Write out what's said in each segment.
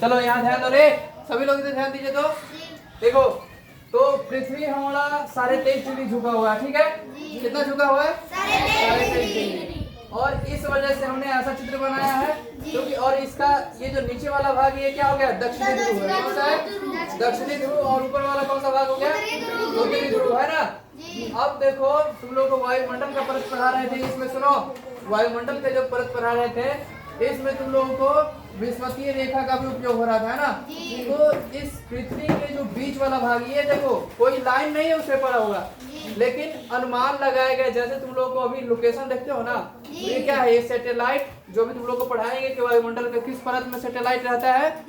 चलो यहाँ ध्यान दो रे, सभी लोग इधर ध्यान दीजिए। तो देखो, तो पृथ्वी हमारा 23.5 डिग्री झुका हुआ है, ठीक है। कितना झुका हुआ है? 23.5 डिग्री। और इस वजह से हमने ऐसा चित्र बनाया है क्योंकि, और इसका ये जो नीचे वाला भाग ये क्या हो गया? दक्षिणी ध्रुव है। कौन सा है? दक्षिणी ध्रुव। और ऊपर वाला कौन सा भाग हो गया? उत्तरी ध्रुव, है ना। अब देखो, तुम लोग को वायुमंडल का परत पढ़ा रहे थे, इसमें सुनो, वायुमंडल के जो परत पढ़ा रहे थे इसमें तुम लोगों को विषुवतीय रेखा का भी उपयोग हो रहा था, है ना। तो इस पृथ्वी के जो बीच वाला भाग, ये देखो कोई लाइन नहीं है उससे पड़ा होगा, लेकिन अनुमान लगाया गया। जैसे तुम लोग को अभी लोकेशन देखते हो ना, ये क्या है? ये सैटेलाइट जो भी तुम लोग को पढ़ाएंगे कि वायुमंडल के किस परत में सैटेलाइट रहता है,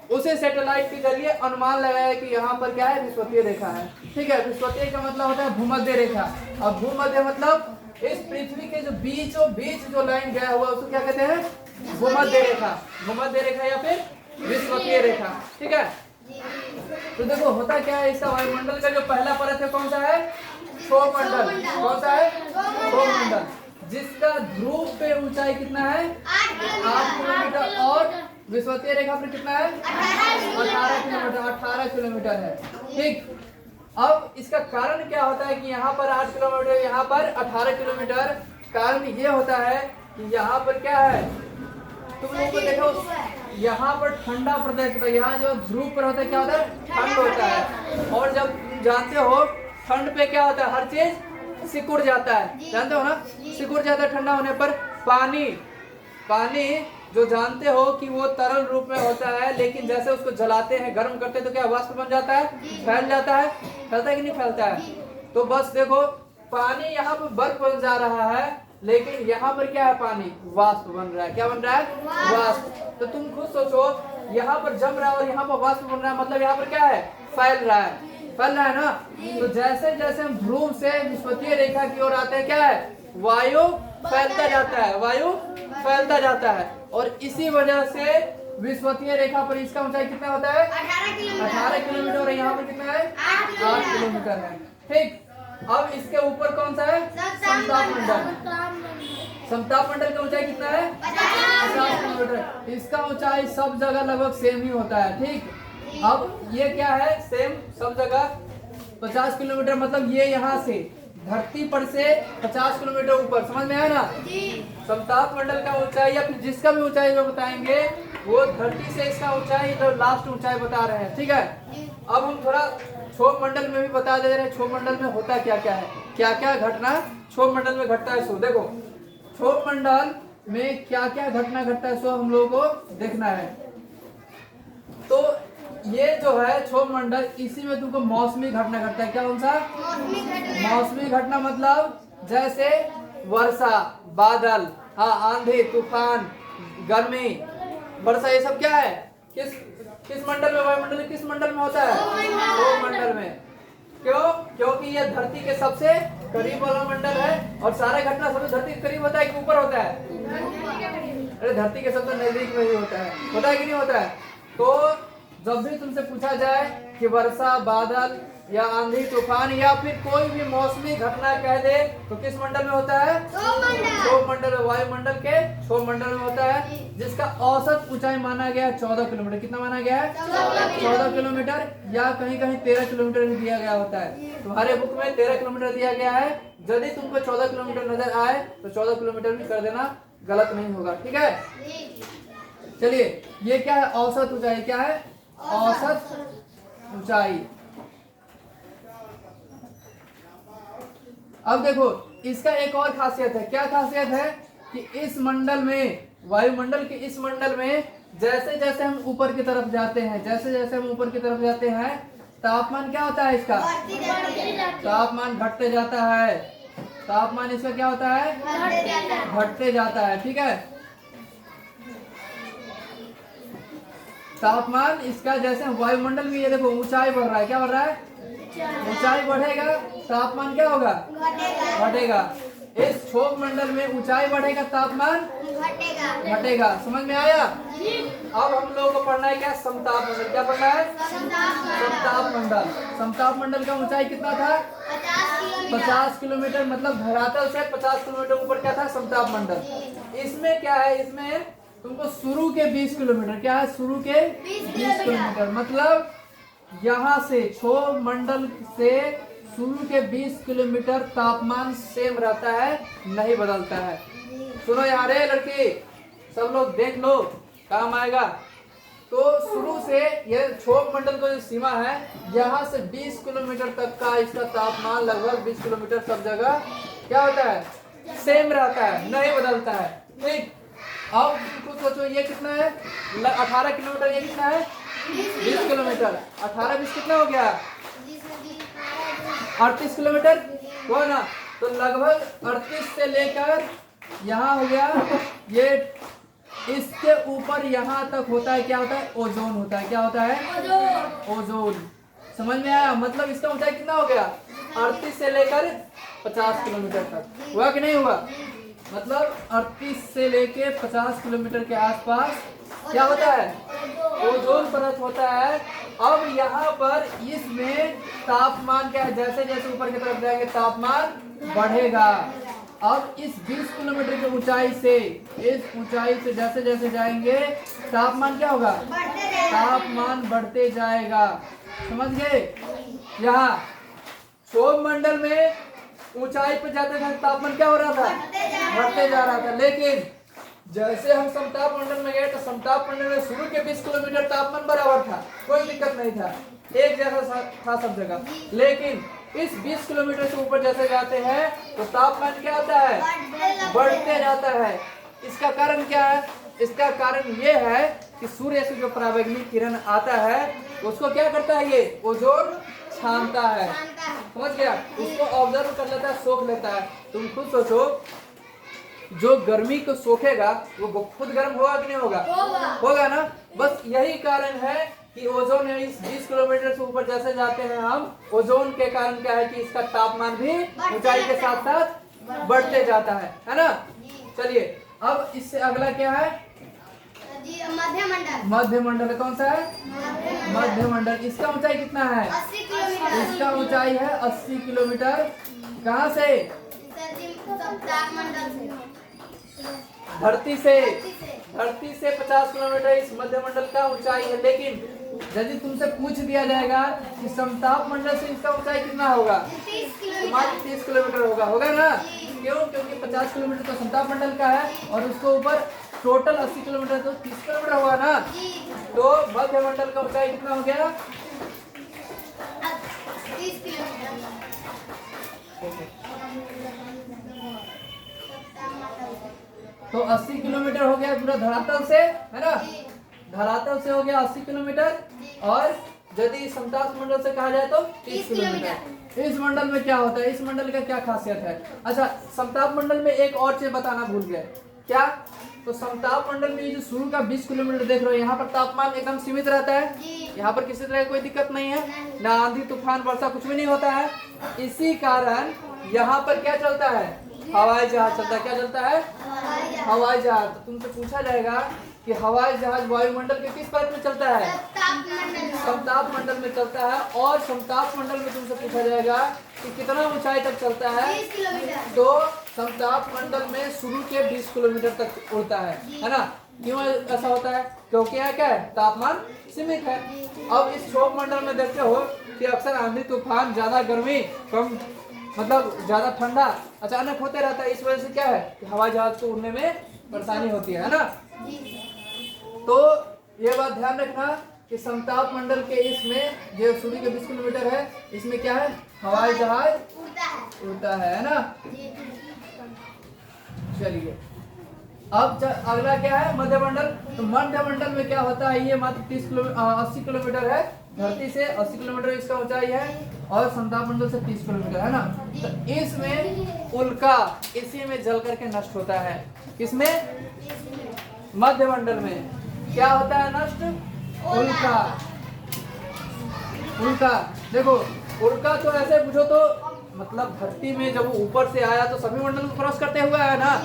उसे सैटेलाइट के जरिए अनुमान लगाया कि यहाँ पर क्या है? विषुवतीय रेखा है, ठीक है। विषुवतीय का मतलब होता है भूमध्य रेखा। अब भूमध्य मतलब इस पृथ्वी के जो बीचों बीच जो लाइन गया हुआ उसको क्या कहते हैं? भूमध्य रेखा। भूमध्य रेखा या फिर विषुवतीय रेखा, ठीक है। तो देखो होता क्या है, इसका वायुमंडल का जो पहला परत है कौन सा है? क्षोभमंडल। कौन सा है? क्षोभमंडल, जिसका ध्रुव पे ऊंचाई कितना है? 8 किलोमीटर। और विषुवतीय रेखा पर कितना है? 18 किलोमीटर। 18 किलोमीटर है, ठीक। अब इसका कारण क्या होता है कि यहाँ पर 8 किलोमीटर, यहाँ पर 18 किलोमीटर? कारण ये होता है कि यहाँ पर क्या है, तुम लोगों को देखो, यहाँ पर ठंडा प्रदेश होता है। यहाँ जो ध्रुव पर होता है क्या होता है? ठंड होता है। और जब जानते हो ठंड पे क्या होता है? हर चीज सिकुड़ जाता है, जानते हो ना, सिकुड़ जाता है ठंडा होने पर। पानी जो जानते हो कि वो तरल रूप में होता है, लेकिन जैसे उसको जलाते हैं, गर्म करते हैं, तो क्या वाष्प बन जाता है? फैल जाता है। फैलता है कि नहीं फैलता है? तो बस देखो, पानी यहाँ पर बर्फ बन जा रहा है, लेकिन यहाँ पर क्या है? पानी वाष्प बन रहा है। क्या बन रहा है? वाष्प। तो तुम खुद सोचो, यहाँ पर जम रहा है और यहाँ पर वाष्प बन रहा है, मतलब यहाँ पर क्या है? फैल रहा है। फैल रहा है ना। तो जैसे जैसे हम ध्रुव से विषुवतीय रेखा की ओर आते हैं, क्या है? वायु फैलता जाता है, वायु फैलता जाता है। और इसी वजह से विषुवतीय रेखा पर इसका ऊंचाई कितना होता है? 18 किलोमीटर। और यहाँ पर कितना है? 8 किलोमीटर है, ठीक। अब इसके ऊपर कौन सा है? समताप मंडल। समताप मंडल का ऊंचाई कितना है? 50 किलोमीटर। इसका ऊंचाई सब जगह लगभग सेम ही होता है, ठीक। अब ये क्या है? सेम सब जगह 50 किलोमीटर, मतलब ये यहाँ से धरती पर से 50 किलोमीटर ऊपर, समझ में आया ना। समताप मंडल का ऊंचाई या फिर जिसका भी ऊंचाई जो बताएंगे, वो धरती से इसका ऊंचाई जो लास्ट ऊंचाई बता रहे हैं, ठीक है। अब हम थोड़ा क्षोभ मंडल में भी बता दे रहे हैं, क्षोभ मंडल में होता क्या क्या है, क्या क्या घटना क्षोभ मंडल में घटता है। सो देखो, क्षोभ मंडल में क्या क्या घटना घटता है, सो हम लोगों को देखना है। तो ये जो है क्षोभ मंडल, इसी में तुमको मौसमी घटना घटता है। क्या कौन सा? मौसमी घटना मतलब जैसे वर्षा, बादल, हाँ, आंधी, तूफान, गर्मी, वर्षा, ये सब क्या है? किस मंडल में? वायुमंडल किस मंडल में होता है? क्षोभ मंडल में। क्यों? क्योंकि ये धरती के सबसे करीब वाला मंडल है। और सारा घटना सबसे धरती के करीब होता है कि ऊपर होता है? अरे धरती के सबसे नजदीक में ही होता है कि नहीं होता है? तो जब भी तुमसे पूछा जाए कि वर्षा, बादल या आंधी, तूफान या फिर कोई भी मौसमी घटना कह दे, तो किस मंडल में होता है? क्षोभ मंडल। वायुमंडल के क्षोभ मंडल में होता है, जिसका औसत ऊंचाई माना गया है 14 किलोमीटर। कितना माना गया है? 14 किलोमीटर, या कहीं कहीं 13 किलोमीटर भी दिया गया होता है। तुम्हारे बुक में 13 किलोमीटर दिया गया है। यदि तुमको 14 किलोमीटर नजर आए तो 14 किलोमीटर भी कर देना, गलत नहीं होगा, ठीक है। चलिए, ये क्या है? औसत ऊंचाई। क्या है? औसत ऊंचाई। अब देखो, इसका एक और खासियत है। क्या खासियत है? कि इस मंडल में, वायुमंडल के इस मंडल में, जैसे जैसे हम ऊपर की तरफ जाते हैं, जैसे जैसे हम ऊपर की तरफ जाते हैं, तापमान क्या होता है? इसका तापमान घटते जाता है। तापमान इसका क्या होता है? घटते जाता है, ठीक है। तापमान इसका, जैसे वायुमंडल में ये देखो ऊंचाई बढ़ रहा है, क्या बढ़ रहा है? ऊंचाई बढ़ेगा, तापमान क्या होगा? घटेगा। इस क्षोभ मंडल में ऊंचाई बढ़ेगा, तापमान घटेगा। समझ में आया? अब हम लोगों को पढ़ना है क्या? समताप मंडल। क्या पढ़ना है? समताप मंडल। समताप मंडल का ऊंचाई कितना था? 50 किलोमीटर, मतलब धरातल से 50 किलोमीटर ऊपर क्या था? समताप मंडल। इसमें क्या है? इसमें तुमको शुरू के 20 किलोमीटर, क्या है शुरू के 20 किलोमीटर, मतलब यहाँ से क्षोभ मंडल से शुरू के 20 किलोमीटर तापमान सेम रहता है, नहीं बदलता है। सुनो यार लड़की, सब लोग देख लो, काम आएगा। तो शुरू से ये क्षोभ मंडल का जो सीमा है, यहाँ से 20 किलोमीटर तक का इसका तापमान लगभग 20 किलोमीटर सब जगह क्या होता है, सेम रहता है, नहीं बदलता है। ठीक, अब कुछ सोचो, ये कितना है 18 किलोमीटर, ये कितना है 20 किलोमीटर, 18-20 कितना हो गया 38 किलोमीटर हुआ ना। तो लगभग 38 से लेकर यहाँ हो गया, ये इसके ऊपर यहाँ तक होता है, क्या होता है ओजोन होता है, क्या होता है ओजोन। समझ में आया, मतलब इसका ऊंचाई कितना हो गया 38 से लेकर 50 किलोमीटर तक, हुआ कि नहीं हुआ। मतलब 38 से लेके 50 किलोमीटर के आसपास क्या होता है ओजोन परत होता है। अब यहाँ पर इसमें तापमान क्या है, जैसे जैसे ऊपर की तरफ जाएंगे तापमान बढ़ेगा। अब इस 20 किलोमीटर की ऊंचाई से, इस ऊंचाई से जैसे जैसे जाएंगे तापमान क्या होगा, तापमान बढ़ते जाएगा। समझ गए। यहाँ क्षोभ मंडल में ऊंचाई पर जाते जाते तापमान क्या हो रहा था, बढ़ते जा रहा था। लेकिन जैसे हम समताप मंडल में गए तो समताप मंडल में शुरू के 20 किलोमीटर तापमान बराबर था, कोई दिक्कत नहीं था, एक जैसा था सब जगह। लेकिन इस 20 किलोमीटर से ऊपर जैसे जाते हैं तो तापमान क्या होता है, बढ़ते जाता है। इसका कारण क्या है, इसका कारण ये है कि सूर्य से जो पराबैंगनी किरण आता है उसको क्या करता है, ये ओजोन छानता है। समझ गया, उसको ऑब्जर्व कर लेता है, सोख लेता है। तुम खुद सोचो, जो गर्मी को सोखेगा वो खुद गर्म होगा कि नहीं होगा, होगा ना। बस यही कारण है कि ओजोन इस 20 किलोमीटर से ऊपर जैसे जाते हैं हम, ओजोन के कारण क्या है कि इसका तापमान भी ऊंचाई के साथ साथ बढ़ते जाता है ना। चलिए अब इससे अगला क्या है, मध्य मंडल। मध्य मंडल कौन सा है, मध्य मंडल। इसका ऊंचाई कितना है, 80 किलोमीटर। इसका ऊंचाई है 80 किलोमीटर। कहाँ से, धरती से, धरती से 50 किलोमीटर इस मध्य मंडल का ऊंचाई है। लेकिन यदि तुमसे पूछ दिया जाएगा कि समताप मंडल से इसका ऊंचाई कितना होगा, 30 किलोमीटर होगा, होगा ना। क्यों, क्योंकि 50 किलोमीटर तो समताप मंडल का है और उसके ऊपर टोटल 80 किलोमीटर तो 30 किलोमीटर होगा ना। तो मध्य मंडल का ऊंचाई कितना हो गया, 30 किलोमीटर। तो 80 किलोमीटर हो गया पूरा धरातल से, है ना। धरातल से हो गया 80 किलोमीटर, और यदि समताप मंडल से कहा जाए तो 30 किलोमीटर। इस मंडल में क्या होता है, इस मंडल का क्या खासियत है। अच्छा, समताप मंडल में एक और चीज बताना भूल गए, क्या। तो समताप मंडल में ये जो शुरू का 20 किलोमीटर देख रहे हो, यहाँ पर तापमान एकदम सीमित रहता है, यहाँ पर किसी तरह की कोई दिक्कत नहीं है, ना आंधी तूफान वर्षा कुछ भी नहीं होता है। इसी कारण यहाँ पर क्या चलता है, हवाई जहाज चलता है। क्या चलता है, हवाई जहाज। तो तुमसे पूछा जाएगा कि हवाई जहाज वायुमंडल के किस परत में चलता है, समताप मंडल में चलता है। और समताप मंडल में तुमसे पूछा जाएगा कि कितना ऊंचाई तक चलता है, 30 किलोमीटर। तो समताप मंडल में शुरू के 20 किलोमीटर तक उड़ता है ना। क्यों ऐसा होता है, क्योंकि यहाँ क्या है, तापमान सीमित है। अब इस क्षोभ मंडल में देखते हो कि अक्सर आंधी तूफान, ज्यादा गर्मी, कम मतलब ज्यादा ठंडा अचानक होते रहता है। इस वजह से क्या है कि हवाई जहाज को उड़ने में परेशानी होती है ना। तो ये बात ध्यान रखना कि समताप मंडल के इसमें जो सूर्य के 20 किलोमीटर है, इसमें क्या है, हवाई जहाज उड़ता है ना। चलिए अब अगला क्या है, मध्य मंडल। तो मध्य मंडल में क्या होता है, ये मात्र 80 किलोमीटर है, धरती से 80 किलोमीटर इसका ऊंचाई है, और समताप मंडल से 30 किलोमीटर है ना। तो इसमें उल्का इसी में जल करके नष्ट होता है। किसमें, मध्य मंडल में क्या होता है नष्ट, उल्का। उल्का देखो, उल्का तो ऐसे पूछो तो मतलब धरती में जब वो ऊपर से आया तो सभी मंडल को क्रॉस करते हुए आया ना।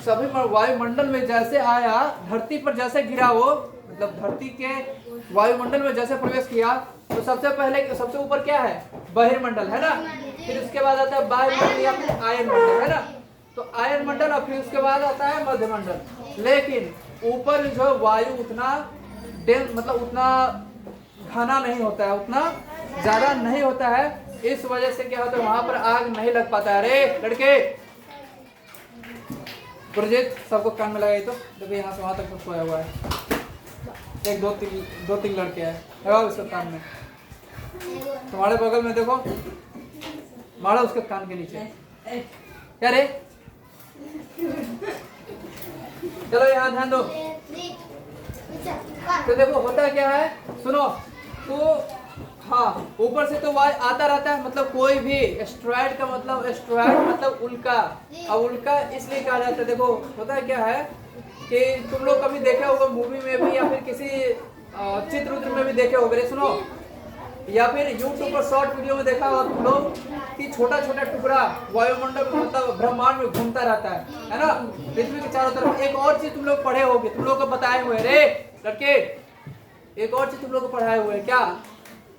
सभी वायुमंडल में जैसे आया, धरती पर जैसे गिरा वो, मतलब धरती के वायुमंडल में जैसे प्रवेश किया, तो सबसे पहले सबसे ऊपर क्या है, बहिर्मंडल है ना। फिर उसके बाद आता है वायुमंडल या फिर आयन मंडल, है ना। तो आयन मंडल और फिर उसके बाद आता है मध्य मंडल। लेकिन ऊपर जो वायु उतना मतलब उतना घना नहीं होता है, उतना ज्यादा नहीं होता है। इस वजह से क्या होता है, वहां पर आग नहीं लग पाता है। अरे लड़के प्रोजेक्ट सबको कान में लगाई तो देखो यहाँ से वहां तक सोया हुआ है। एक दो तीन लड़के हैं, लगाओ उसके कान में। तुम्हारे बगल में देखो, मारा उसके कान के नीचे। क्या रे, चलो यहाँ ध्यान दो। तो देखो होता क्या है, सुनो तो हाँ, ऊपर से तो वायु आता रहता है, मतलब कोई भी एस्ट्रॉयड का मतलब एस्ट्रॉयड मतलब उल्का। अब उल्का इसलिए कहा जाता है, देखो होता है क्या है कि तुम लोग कभी देखे होगे मूवी में भी या फिर किसी चित्र में भी देखे होगे, सुनो, या फिर यूट्यूब पर शॉर्ट वीडियो में देखा होगा तुम लोग कि छोटा छोटा टुकड़ा वायुमंडल में मतलब ब्रह्मांड में घूमता रहता है ना, पृथ्वी के चारों तरफ। एक और चीज तुम लोग पढ़े होगे, तुम लोग को बताए हुए रे लड़के, एक और चीज तुम लोग को पढ़ाए हुए, क्या,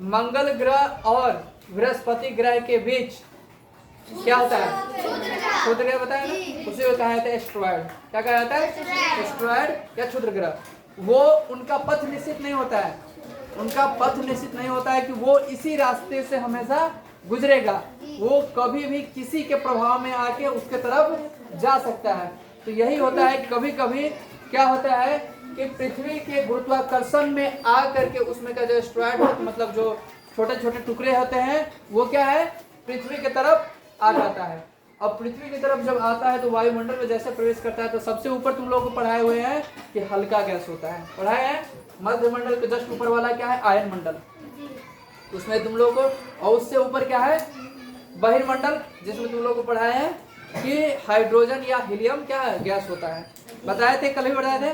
मंगल ग्रह और बृहस्पति ग्रह के बीच क्या होता है, क्षुद्र ग्रह बताया ना, उसी को कहा जाता है एस्ट्रॉयड। क्या कहा जाता है, एस्ट्रॉयड या क्षुद्र ग्रह। वो उनका पथ निश्चित नहीं होता है, उनका पथ निश्चित नहीं होता है कि वो इसी रास्ते से हमेशा गुजरेगा, वो कभी भी किसी के प्रभाव में आके उसके तरफ जा सकता है। तो यही होता है, कभी कभी क्या होता है कि पृथ्वी के गुरुत्वाकर्षण में आ करके उसमें का जो एस्ट्रॉयड मतलब जो छोटे छोटे टुकड़े होते हैं वो क्या है, पृथ्वी की तरफ आ जाता है। अब पृथ्वी की तरफ जब आता है तो वायुमंडल में जैसे प्रवेश करता है तो सबसे ऊपर तुम लोगों को पढ़ाए हुए हैं कि हल्का गैस होता है, पढ़ाए हैं। मध्यमंडल के जस्ट ऊपर वाला क्या है, आयन मंडल, उसमें तुम लोगों को, और उससे ऊपर क्या है, बहिर्मंडल, जिसमें तुम लोगों को पढ़ाए हैं कि हाइड्रोजन या हीलियम क्या है, गैस होता है, बताए थे, कल भी बताए थे।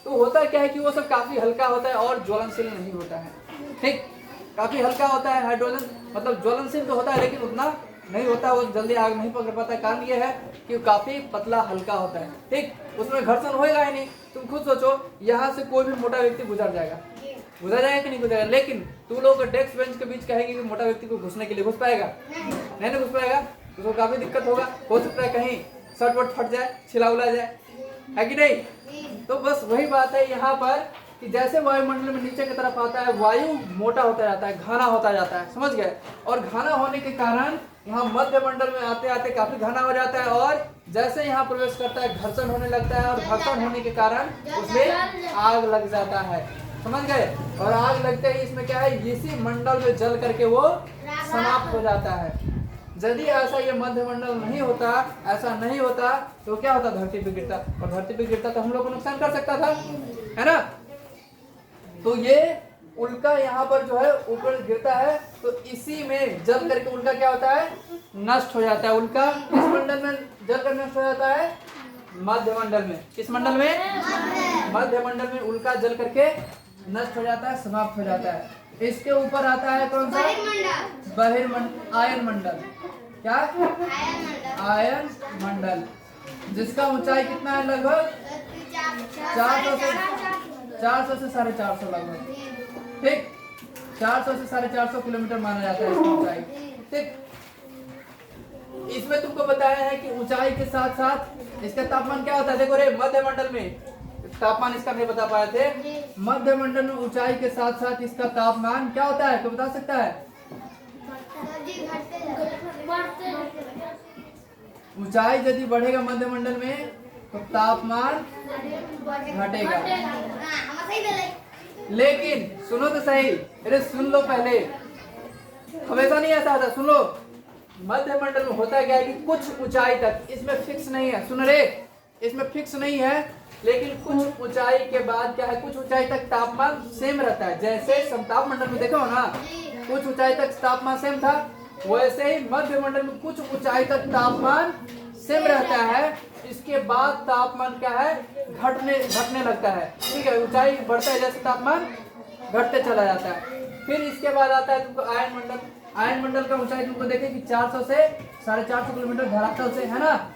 तो होता क्या है कि वो सब काफी हल्का होता है और ज्वलनशील नहीं होता है, ठीक, काफी हल्का होता है। हाइड्रोजन मतलब ज्वलनशील तो होता है लेकिन उतना नहीं होता, वो जल्दी आग नहीं पकड़ पाता। कारण ये है कि वो काफी पतला हल्का होता है, ठीक, उसमें घर्षण होएगा ही नहीं। तुम खुद सोचो, यहाँ से कोई भी मोटा व्यक्ति गुजर जाएगा कि नहीं गुजरेगा, लेकिन तुम लोग डेस्क बेंच के बीच कहेंगे कि मोटा व्यक्ति को घुसने के लिए घुस पाएगा, नहीं घुस पाएगा, उसको काफी दिक्कत होगा, हो सकता है कहीं शर्ट वर्ट फट जाए, छिला उला जाए, है कि नहीं। तो बस वही बात है यहाँ पर कि जैसे वायुमंडल में नीचे की तरफ आता है वायु मोटा होता जाता है, घना होता जाता है, समझ गए। और घना होने के कारण यहाँ मध्यमंडल में आते आते काफी घना हो जाता है और जैसे यहाँ प्रवेश करता है घर्षण होने लगता है और घर्षण होने के कारण उसमें आग लग जाता है, समझ गए। और आग लगते ही इसमें क्या है, इसी मंडल में जल करके वो समाप्त हो जाता है। यदि ऐसा ये मध्यमंडल नहीं होता, ऐसा नहीं होता तो क्या होता, धरती पे गिरता, और धरती पे गिरता तो हम लोग को नुकसान कर सकता था, है ना। तो ये उल्का यहाँ पर जो है ऊपर गिरता है तो इसी में जल करके उल्का क्या होता है, नष्ट हो जाता है। उल्का किस मंडल में जल कर नष्ट हो जाता है, मध्यमंडल में। किस मंडल में, मध्यमंडल में उल्का जल करके नष्ट हो जाता है, समाप्त हो जाता है। इसके ऊपर आता है कौन सा, बहिर्मंडल, आयन मंडल। क्या, आयन मंडल, जिसका ऊंचाई कितना है, लगभग 400 से 450 लगभग, ठीक, 400 से 450 किलोमीटर माना जाता है इसकी ऊंचाई, ठीक। इसमें तुमको बताया है कि ऊंचाई के साथ साथ इसका तापमान क्या होता है। देखो रे, मध्यमंडल में तापमान इसका नहीं बता पाए थे, मध्यमंडल में ऊंचाई के साथ साथ इसका तापमान क्या होता है, कोई बता सकता है। ऊंचाई यदि बढ़ेगा मध्यमंडल में तो तापमान घटेगा, लेकिन सुनो तो सही, अरे सुन लो पहले, हमेशा नहीं ऐसा होता, सुन लो। मध्यमंडल में होता क्या है कि कुछ ऊंचाई तक, इसमें फिक्स नहीं है, सुन रे, इसमें फिक्स नहीं है, लेकिन कुछ ऊंचाई के बाद क्या है, कुछ ऊंचाई तक तापमान सेम रहता है। जैसे समताप मंडल में देखो ना, कुछ ऊंचाई तक तापमान सेम था, वैसे ही मध्यमंडल में कुछ ऊंचाई तक तापमान सेम रहता है। इसके बाद तापमान क्या है, घटने लगता है, ठीक है, ऊंचाई बढ़ता है जैसे तापमान घटते चला जाता है। फिर इसके बाद आता है तुमको आयन मंडल। आयन मंडल का ऊंचाई तुमको देखे कि 400 से 450 किलोमीटर धरातल से, है ना।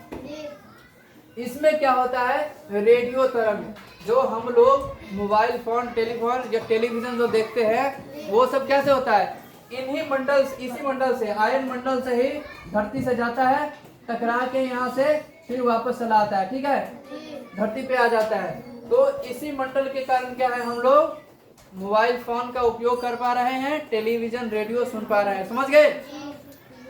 इसमें क्या होता है, रेडियो तरंग, जो हम लोग मोबाइल फोन, टेलीफोन या टेलीविजन जो देखते हैं वो सब कैसे होता है, इन्हीं मंडल, इसी मंडल से, आयन मंडल से ही धरती से जाता है, टकरा के यहाँ से फिर वापस चला आता है, ठीक है, धरती पे आ जाता है। तो इसी मंडल के कारण क्या है, हम लोग मोबाइल फोन का उपयोग कर पा रहे हैं, टेलीविजन रेडियो सुन पा रहे हैं। समझ गए?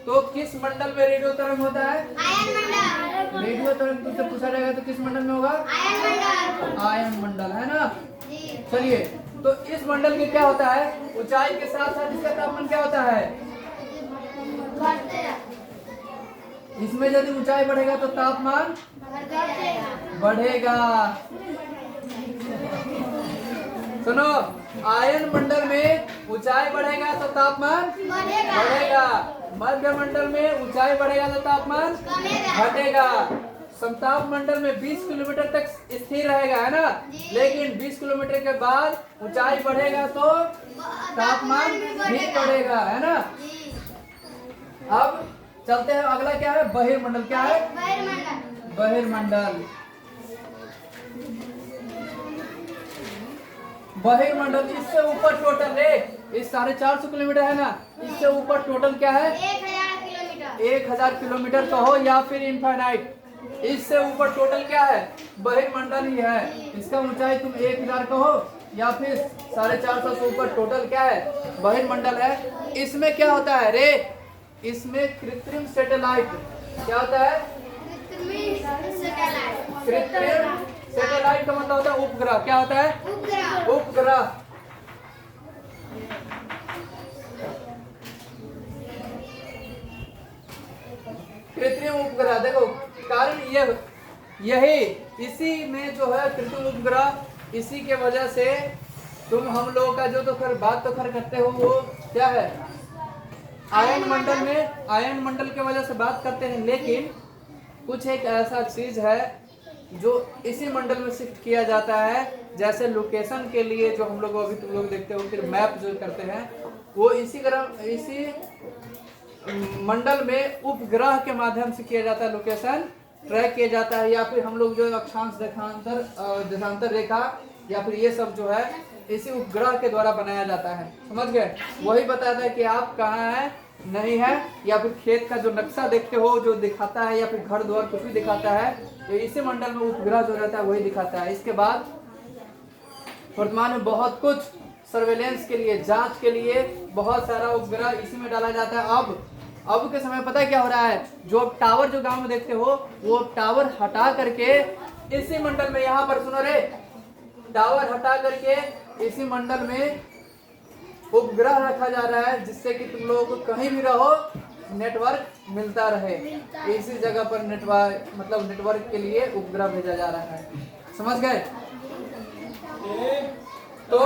तो किस मंडल में रेडियो तरंग होता है? आयन मंडल। रेडियो तरंग तुमसे पूछा जाएगा तो किस मंडल में होगा? आयन मंडल। आयन मंडल, है ना? जी। चलिए, तो इस मंडल में क्या होता है, ऊंचाई के साथ साथ इसका तापमान क्या होता है? बढ़ते हैं। इसमें यदि ऊंचाई बढ़ेगा तो तापमान बढ़ेगा। सुनो, आयन मंडल में ऊंचाई बढ़ेगा तो तापमान बढ़ेगा, मध्य मंडल में ऊंचाई बढ़ेगा तो तापमान घटेगा, समताप मंडल में 20 किलोमीटर तक स्थिर रहेगा, है ना? लेकिन 20 किलोमीटर के बाद ऊंचाई बढ़ेगा तो तापमान भी बढ़ेगा, है ना? अब चलते हैं, अगला क्या है? बहिर्मंडल। क्या है? बहिर्मंडल। बहिर्मंडल, इससे ऊपर टोटल रे, इस 450 किलोमीटर है ना, इससे ऊपर टोटल क्या है? 1000 किलोमीटर। 1000 किलोमीटर कहो या फिर इनफाइनाइट, इससे ऊपर टोटल क्या है? बहिर्मंडल ही है। इसका ऊंचाई तुम 1000 कहो या फिर 450 से ऊपर टोटल क्या है? बहिर्मंडल है। इसमें क्या होता है रे? इसमें कृत्रिम सैटेलाइट, क्या होता है? कृत्रिम सैटेलाइट का मतलब होता है उपग्रह। क्या होता है? उपग्रह। कृत्रिम उपग्रह, देखो कारण यही इसी में जो है कृत्रिम उपग्रह, इसी के वजह से तुम हम लोगों का जो तो बात करते हो वो क्या है? आयन मंडल के वजह से बात करते हैं, लेकिन कुछ एक ऐसा चीज है जो इसी मंडल में शिफ्ट किया जाता है, जैसे लोकेशन के लिए जो हम लोग अभी तुम लोग देखते हो, फिर मैप जो करते हैं वो इसी मंडल में उपग्रह के माध्यम से किया जाता है, लोकेशन ट्रैक किया जाता है, या फिर हम लोग जो अक्षांश देशांतर रेखा या फिर ये सब जो है इसी उपग्रह के द्वारा बनाया जाता है। समझ गए? वही बताता है कि आप कहाँ हैं, नहीं है, या फिर खेत का जो नक्शा देखते हो जो दिखाता है, या फिर घर द्वार कुछ भी दिखाता है, तो इसी मंडल में उपग्रह जो रहता है वही दिखाता है। इसके बाद वर्तमान में बहुत कुछ सर्वेलेंस के लिए, जांच के लिए बहुत सारा उपग्रह इसी में डाला जाता है। अब के समय पता है क्या हो रहा है? जो टावर जो गांव में देखते हो, वो टावर हटा करके इसी मंडल में, यहाँ पर सुनो रे, टावर हटा करके इसी मंडल में उपग्रह रखा जा रहा है, जिससे कि तुम लोगों को कहीं भी रहो नेटवर्क मिलता रहे। इसी जगह पर नेटवर्क के लिए उपग्रह भेजा जा रहा है। समझ गए? तो